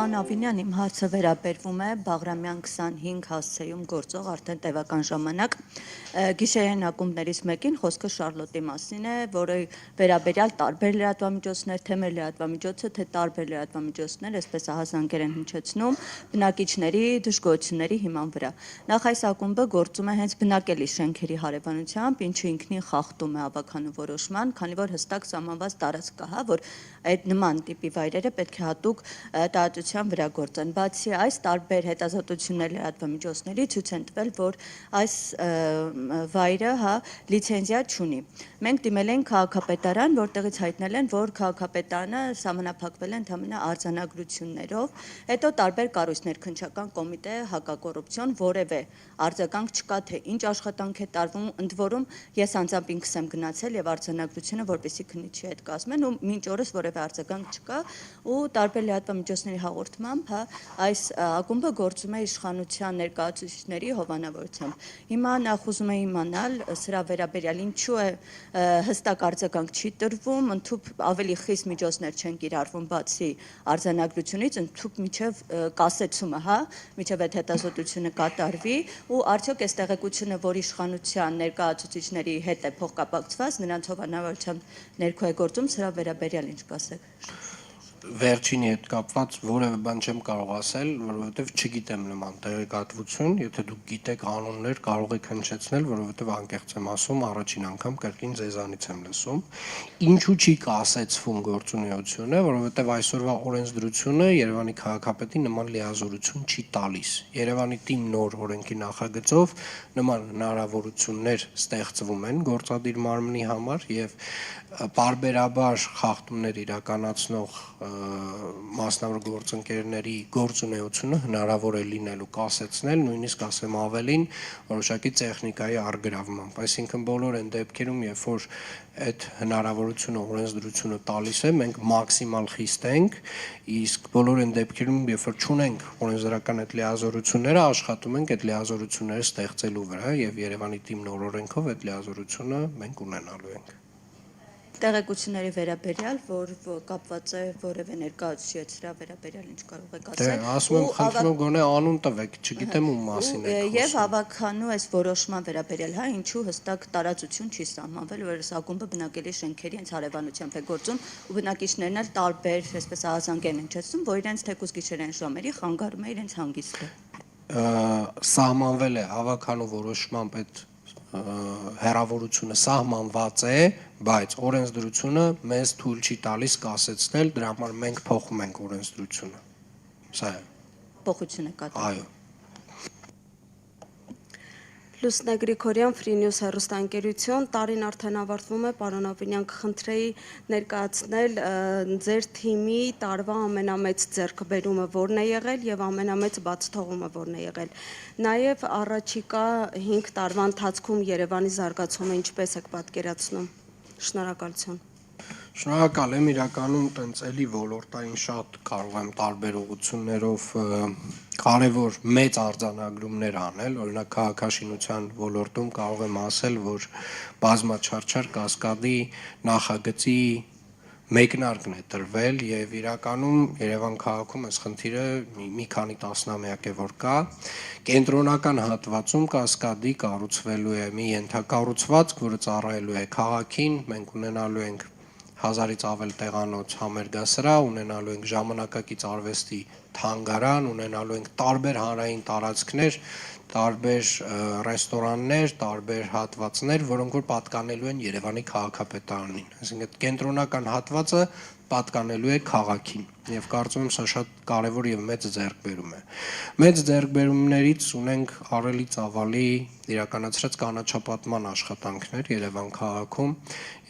Պարոն Ավինյան, իմ հարցը վերաբերվում է Բաղրամյան 25 հասցեում գործող արդեն տևական ժամանակ գիշերային ակումբներից մեկին, խոսքը Շարլոտի մասին է, որը վերաբերյալ տարբեր լրատվամիջոցներ, թե մեր լրատվամիջոցը, թե տարբեր լրատվամիջոցներ, այսպես ահազանգեր են հնչեցնում բնակիչների դժգոհությունների հիման վրա։ Նախ այս ակումբը գործում է հենց բնակելի շենքերի հարևանությամբ, ինչը ինքնին խախտում է ավագանու որոշման, քանի որ հստակ սահմանված տարածք կա, որ այդ նման տիպի վայրերը պետք է հատուկ տարածության վրա գործեն։ Բացի այս, տարբեր հետազոտություններ լրատվամիջոցների ցույց են տվել, որ այս վայրը լիցենզիա չունի։ Մենք դիմել ենք քաղաքապետարան, որտեղից հայտնել են, որ քաղաքապետարանը սահմանափակվել է ընդհանրապես արձանագրություններով, հետո տարբեր կառույցներ, քննչական կոմիտե, հակակոռուպցիոն, որևէ արձագանք չկա, թե ինչ աշխատանք է տարվում, ընդ որում ես անձամբ ինքս եմ գնացել եւ արձանագրությունը, որպեսզի քննիչի հետ կազմեն, ու մինչ օրս որևէ արձագանք չկա, ու տարբեր լրատվամիջոցների հաղորդմամբ այս ակումբը գործում է իշխանության ներկայացուցիչների հովանավորությամբ։ Հիմա նախ ուզում եմ իմանալ սրա վերաբերյալ ինչու է հստակ արձագանք չի տրվում, ընդհանուր ավելի խիստ միջոցներ չեն կիրառվում բացի արձանագրությունից, ընդհանուր միջև կասեցումը, միջև այդ հետազոտությունը կատարվի, ու արդյոք այս տեղեկությունը, որ իշխանության ներկայացուցիչների հետ է փոխկապակցված, նրանց հովանավորությամբ ներքո է գործում, սրա վերաբերյալ ինչ կասեք։ Վերջինի հետ կապված որևէ բան չեմ կարող ասել, որովհետև չգիտեմ նման տեղեկատվություն, եթե դուք գիտեք անուններ, կարող եք հնչեցնել, որովհետև անկեղծ եմ ասում, առաջին անգամ կրկին ձեզանից եմ լսում։ Ինչու չի կասեցվում գործունեությունը, որովհետև այսօրվա օրենսդրությունը Երևանի քաղաքապետին նման լիազորություն չի տալիս։ Երևանի թիմ նոր օրենքի նախագծով նման հնարավորություններ ստեղծվում են գործադիր մարմնի համար եւ պարբերաբար խախտումներ իրականացնող մասնավոր գործընկերների գործունեությունը հնարավոր է լինելու կասեցնել, նույնիսկ ասեմ ավելին, որոշակի տեխնիկայի առգրավմամբ։ Այսինքն բոլոր այն դեպքերում, երբ որ այդ հնարավորությունը օրենսդրությունը տալիս է, մենք մաքսիմալ խիստ ենք, իսկ բոլոր այն դեպքերում, երբ որ չունենք օրենսդրական այդ լիազորությունները, աշխատում ենք այդ լիազորությունները ստեղծելու վրա եւ Երևանի թիմ նոր օրենքով այդ լիազորությունը մենք ունենալու ենք։ Տեղեկությունների վերաբերյալ, որ կապված է որևէ ներկայացուցիչ հետ սրա վերաբերյալ ինչ կարող եք ասել։ Դե ասում եմ, խնդրում եմ գոնե անուն տվեք, չգիտեմ ում մասին եք խոսում։ Եվ հավաքանու այս որոշման վերաբերյալ, ինչու հստակ տարածություն չի սահմանվել, որ այս ակումբը բնակելի շենքերի հենց հարևանությամբ է գործում, ու բնակիչներն էլ տարբեր, այսպես ահազանգ են հնչեցնում, որ իրենց թեկուզ գիշերային ժամերի խանգարում է իրենց հանգիստը։ Սահմանվել է հավաքանու որոշմամբ այդ հեռավորությունը սահմանված է, բայց օրենսդրությունը մեզ թույլ չի տալիս կասեցնել, դրա համար մենք փոխում ենք օրենսդրությունը։ Սա է։ Փոխություն է կատարվում։ Այո։ Լուսնե Գրիգորյան, Free News հեռուստաընկերություն, տարին արդեն ավարտվում է, պարոն Ավինյան, կխնդրեի ներկայացնել ձեր թիմի տարվա ամենամեծ ձեռքբերումը որն է եղել եւ ամենամեծ բացթողումը որն է եղել։ Նաեւ առաջիկա 5 տարվա ընթացքում Երևանի զարգացումը ինչպես եք պատկերացնում։ Շնորհակալություն։ Շնորհակալ եմ, իրականում տենց էլի ոլորտային շատ կարող եմ տարբեր ուղղություններով կարևոր մեծ արձանագրումներ անել, օրինակ քաղաքաշինության ոլորտում կարող եմ ասել, որ բազմաչարչար կասկադի նախագծի մեկնարկն է տրվել եւ իրականում Երևան քաղաքում այս խնդիրը մի քանի տասնամյակ է որ կա, կենտրոնական հատվածում կասկադի կառուցվելու է մի ենթակառուցվածք, որը ծառայելու է քաղաքին, մենք ունենալու ենք 1000-ից ավել տեղանոց համերգասրահ, ունենալու ենք ժամանակակից արվեստի թանգարան, ունենալու ենք տարբեր հանրային տարածքներ, տարբեր ռեստորաններ, տարբեր հատվածներ, որոնք որ պատկանելու են Երևանի քաղաքապետարանին։ Այսինքն կենտրոնական հատվածը պատկանելու է քաղաքին եւ կարծում եմ սա շատ կարեւոր եւ մեծ ձեռքբերում է։ Մեծ ձեռքբերումներից ունենք առելի ծավալի իրականացրած կանաչապատման աշխատանքներ Երևան քաղաքում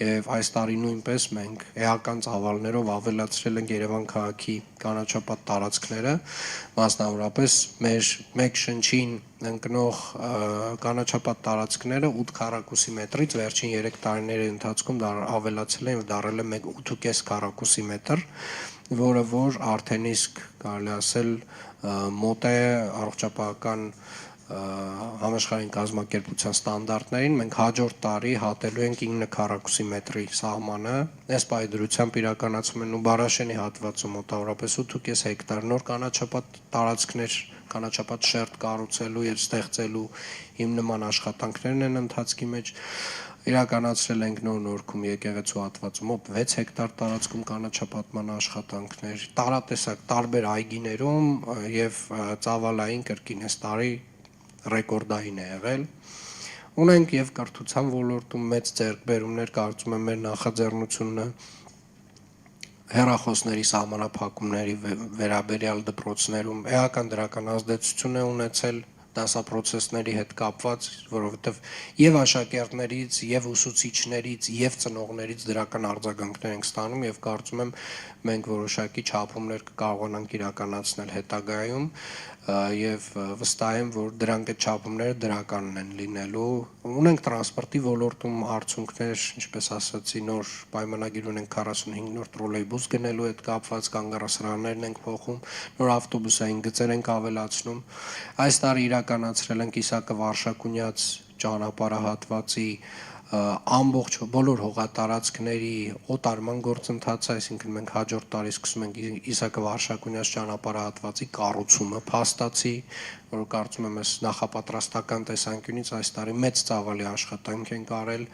եւ այս տարի նույնպես մենք էական ծավալներով ավելացրել ենք Երևան քաղաքի կանաչապատ տարածքները, մասնավորապես մեր մեկ շնչին ընկնող կանաչապատ տարածքները 8 քառակուսի մետրից վերջին 3 տարիների ընթացքում ավելացել են եւ դարել է 8.5 քառակուսի մետր, որը որ արդեն իսկ կարելի ասել մոտ է առողջապահական համաշխարհային կազմակերպության ստանդարտներին, մենք հաջորդ տարի հատելու ենք 9 քառակուսի մետրի սահմանը, այս պայդրությամբ իրականացում են ու Բարաշենի հատվածում մոտավորապես 8.5 հեկտար նոր կանաչապատ տարածքներ, կանաչապատ շերտ կառուցելու եւ ստեղծելու հիմնման աշխատանքներն են ընթացքի մեջ, իրականացրել ենք Նոր-Նորքում եկեղեցու հատվածում 6 հեկտար տարածքում կանաչապատման աշխատանքներ, տարատեսակ տարբեր այգիներում եւ ծավալային կրկին այս տարի ռեկորդային է եղել։ Ունենք եւ կրթության ոլորտում մեծ ձեռքբերումներ, կարծում եմ մեր նախաձեռնությունը հեռախոսների սահմանափակումների վերաբերյալ դպրոցներում էական դրական ազդեցություն է ունեցել դասապրոցեսների հետ կապված, որովհետև եւ աշակերտներից, եւ ուսուցիչներից, եւ ծնողներից դրական արձագանքներ ենք ստանում եւ կարծում եմ մենք որոշակի չափումներ կկարողանանք իրականացնել հետագայում եւ վստահ եմ, որ դրանք այդ չափումները դրականն են լինելու։ Ունենք տրանսպորտի ոլորտում արդյունքներ, ինչպես ասացի, նոր պայմանագիր ունենք 45 նոր տրոլեյբուս գնելու հետ կապված, կանգառասրահներն ենք փոխում, նոր ավտոբուսային գծեր ենք ավելացնում։ Այս տարի իրականացրել ենք Իսակը Վարշակունյաց ճանապարհահատվածի ամբողջ բոլոր հողատարածքների օտարման գործընթացը, այսինքն մենք հաջորդ տարի սկսում ենք Իսակը Վարշակունյաց ճանապարհահատվածի կառուցումը փաստացի, որ կարծում եմ այս նախապատրաստական տեսանկյունից այս տարի մեծ ծավալի աշխատանք ենք արել։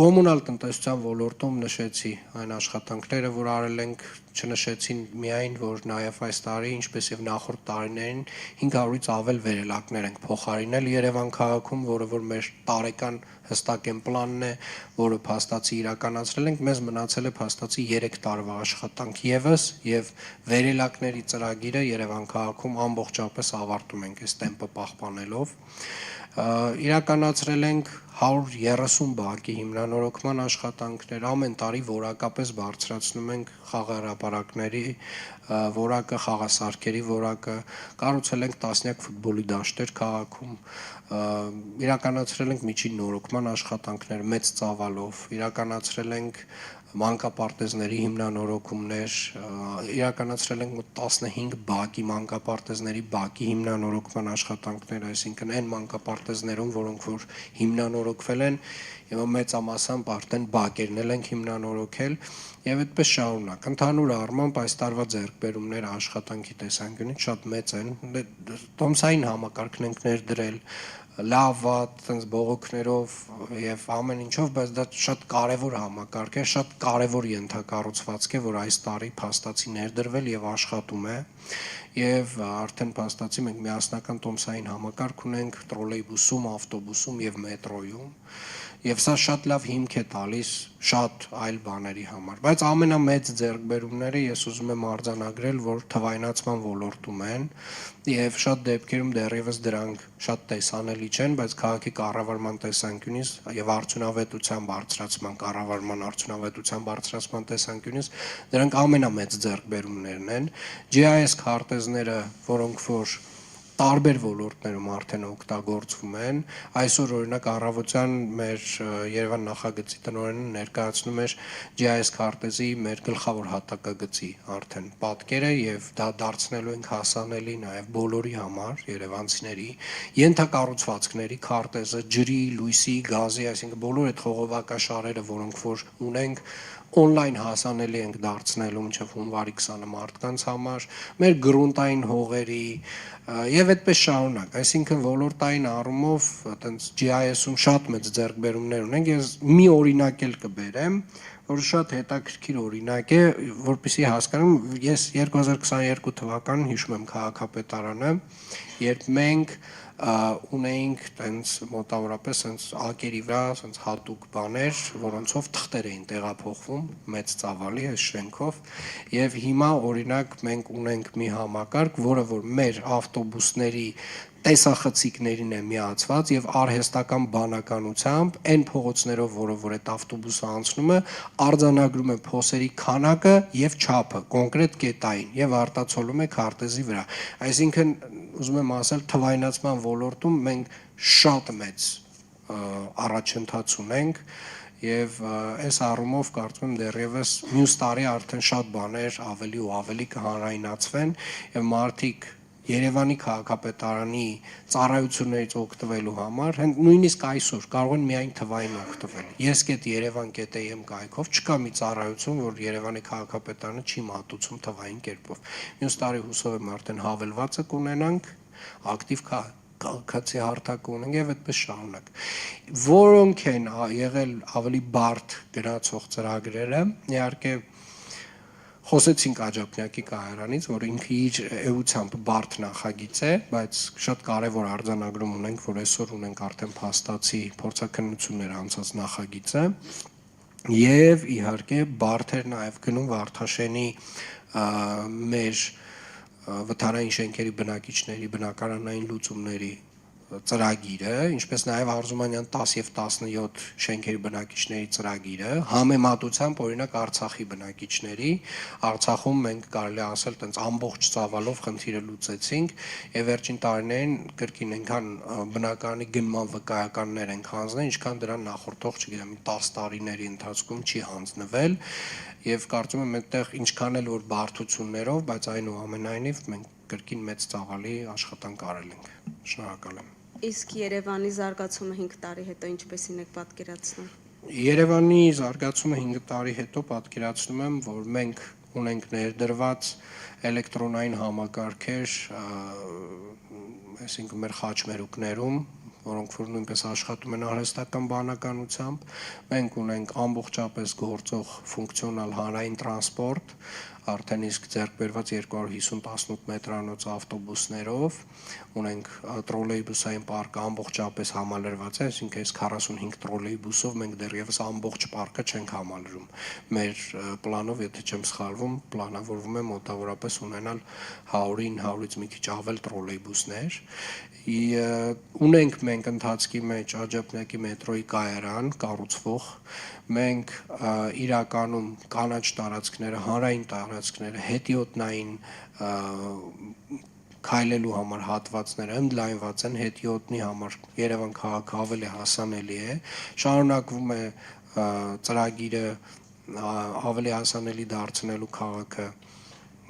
Կոմունալ տնտեսության ոլորտում նշեցի այն աշխատանքները, որ արել ենք, չնշեցին միայն, որ նաև այս տարի, ինչպես եւ նախորդ տարիներին 500-ից ավել վերելակներ ենք փոխարինել Երևան քաղաքում, որը որ մեր տարեկան հստակ են պլանն է, որը փաստացի իրականացրել ենք, մեզ մնացել է փաստացի 3 տարվա աշխատանք եւս եւ վերելակների ծրագիրը Երևան քաղաքում ամբողջապես ավարտում ենք այս տեմպը պահպանելով։ Իրականացրել ենք 130 բակի հիմնանորոգման աշխատանքներ, ամեն տարի որակապես բարձրացնում ենք խաղահրապարակների որակը, խաղասարքերի որակը, կառուցել ենք տասնյակ ֆուտբոլի դաշտեր քաղաքում, իրականացրել ենք միջին նորոգման աշխատանքներ մեծ ծավալով, իրականացրել ենք մանկապարտեզների հիմնանորոգումներ, իրականացրել ենք 15 բակի մանկապարտեզների բակի հիմնանորոգման աշխատանքներ, այսինքն այն մանկապարտեզներում, որոնք որ հիմնանորոգվել են, եւ մեծամասամբ արդեն բակերն էլ ենք հիմնանորոգել եւ այդպես շարունակ։ Ընդհանուր առմամբ այս տարվա ձեռքբերումները աշխատանքի տեսանկյունից շատ մեծ են։ Տոմսային համակարգն ենք ներդրել, լավ վատ, այնց բողոքներով եւ ամեն ինչով, բայց դա շատ կարեւոր համակարգ է, շատ կարեւոր ենթակառուցվածք է, որ այս տարի փաստացի ներդրվել եւ աշխատում է։ Եվ արդեն փաստացի մենք միասնական տոմսային համակարգ ունենք տրոլեյբուսում, ավտոբուսում եւ մետրոյում։ Եվ սա շատ լավ հիմք է տալիս շատ այլ բաների համար, բայց ամենամեծ ձեռքբերումները ես ուզում եմ արձանագրել, որ թվայնացման ոլորտում են եւ շատ դեպքերում դեռևս դրանք շատ տեսանելի չեն, բայց քաղաքի կառավարման տեսանկյունից եւ արդյունավետության բարձրացման, կառավարման արդյունավետության բարձրացման տեսանկյունից դրանք ամենամեծ ձեռքբերումներն են։ GIS քարտեզները, որոնք որ տարբեր ոլորտներում արդեն օգտագործվում են, այսօր օրինակ առավոտյան մեր Երևան նախագծի տնօրենը ներկայացնում էր GIS քարտեզի մեր գլխավոր հատակագծի արդեն պատկերը եւ դա դարձնելու ենք հասանելի նաեւ բոլորի համար, երևանցիների, ենթակառուցվածքների քարտեզը, ջրի, լույսի, գազի, այսինքն բոլոր այդ խողովակաշարերը, որոնք որ ունենք on-line հասանելի ենք դարձնելու մինչև հունվարի 20-ը մարդկանց համար, մեր գրունտային հողերի եւ այդպես շարունակ, այսինքն ոլորտային առումով այտենց GIS-ում շատ մեծ ձեռքբերումներ ունենք, ես մի օրինակ էլ կբերեմ, որ շատ հետաքրքիր օրինակ է, որպեսզի հասկանամ, ես 2022 թվականին հիշում եմ քաղաքապետարանը, երբ մենք ունեինք տենց մոտավորապես տենց ակերի վրա տենց հատուկ բաներ, որոնցով թղթեր էին տեղափոխվում մեծ ծավալի այս շենքով եւ հիմա օրինակ մենք ունենք մի համակարգ, որը որ մեր ավտոբուսների տեսախցիկներին է միացված եւ արհեստական բանականությամբ այն փողոցներով, որով որ այդ ավտոբուսը անցնում է, արձանագրում է փոսերի քանակը եւ չափը կոնկրետ կետային եւ արտացոլում է քարտեզի վրա։ Այսինքն ուզում եմ ասել, թվայնացման ոլորտում մենք շատ մեծ առաջընթաց ունենք եւ այս առումով կարծում եմ դեռևս մյուս տարի արդեն շատ բաներ ավելի ու ավելի կհանրայնացվեն եւ մարդիկ Երևանի քաղաքապետարանի ծառայություններից օգտվելու համար, նույնիսկ այսօր կարող են միայն թվային օգտվել։ Yes.Yerevan.am կայքով չկա մի ծառայություն, որ Երևանի քաղաքապետարանը չի մատուցում թվային կերպով։ Մյուս տարի հուսով եմ արդեն հավելվածը կունենանք, ակտիվ քաղաքացի հարթակ ունենք եւ այդպես շարունակ։ Որոնք են եղել ավելի բարդ գնացող ծրագրերը, իհարկե խոսեցինք Աջափնյակի կայարանից, որ ինքը իր էությամբ բարդ նախագիծ է, բայց շատ կարևոր արձանագրում ունենք, որ այսօր ունենք արդեն փաստացի փորձաքննություններ անցած նախագիծը եւ իհարկե բարդ էր նաեւ գնում Վարդաշենի մեր վթարային շենքերի բնակիչների բնակարանային լուծումների ծրագիրը, ինչպես նաև Արզումանյան 10 եւ 17 շենքերի բնակիչների ծրագիրը, համեմատությամբ օրինակ Արցախի բնակիչների, Արցախում մենք կարելի ասել տենց ամբողջ ծավալով խնդիրը լուծեցինք եւ վերջին տարիներին կրկին այնքան բնակարանի գնման վկայականներ ենք հանձնել, ինչքան դրան նախորդող, չգիտեմ, 10 տարիների ընթացքում չի հանձնվել եւ կարծում եմ այդտեղ ինչքան էլ որ բարդություններով, բայց այնուամենայնիվ մենք կրկին մեծ ծավալի աշխատանք արել ենք։ Շնորհակալ եմ։ Իսկ Երևանի զարգացումը 5 տարի հետո ինչպեսին եք պատկերացնում։ Երևանի զարգացումը 5 տարի հետո պատկերացնում եմ, որ մենք ունենք ներդրված էլեկտրոնային համակարգեր, այսինքն մեր խաչմերուկներում, որոնք որ նույնպես աշխատում են արհեստական բանականությամբ, մենք ունենք ամբողջապես գործող ֆունկցիոնալ հանրային տրանսպորտ, արդեն իսկ ձեռք բերված 250-18 մետրանոց ավտոբուսներով, ունենք տրոլեյբուսային պարկը ամբողջապես համալրված է, այսինքն այս 45 տրոլեյբուսով մենք դեռևս ամբողջ պարկը չենք համալրում։ Մեր պլանով, եթե չեմ սխալվում, պլանավորվում է մոտավորապես ունենալ 100-ին 100-ից մի քիչ ավել տրոլեյբուսներ։ Ունենք մենք ընթացքի մեջ Աջափնյակի մետրոյի կայարան կառուցվող, մենք իրականում կանաչ տարածքները, հանրային տարածքները, հետիոտնային քայլելու համար հատվածները ընդլայնված են, հետիոտնի համար Երևան քաղաքը ավելի հասանելի է, շարունակվում է ծրագիրը ավելի հասանելի դարձնելու քաղաքը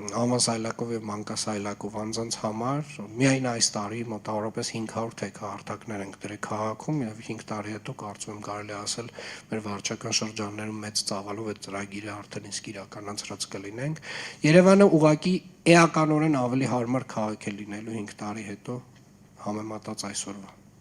անվասայլակով եւ մանկասայլակով անձանց համար միայն այս տարի մոտավորապես 500 թեքահարթակներ ենք դրել քաղաքում եւ 5 տարի հետո կարծում եմ կարելի ասել մեր վարչական շրջաններում մեծ ծավալով այդ ծրագիրը արդեն իսկ իրականացրած կլինենք։ Երևանը ուղղակի էականորեն ավելի հարմար քաղաք է լինելու 5 տարի հետո համեմատած այսօրվա։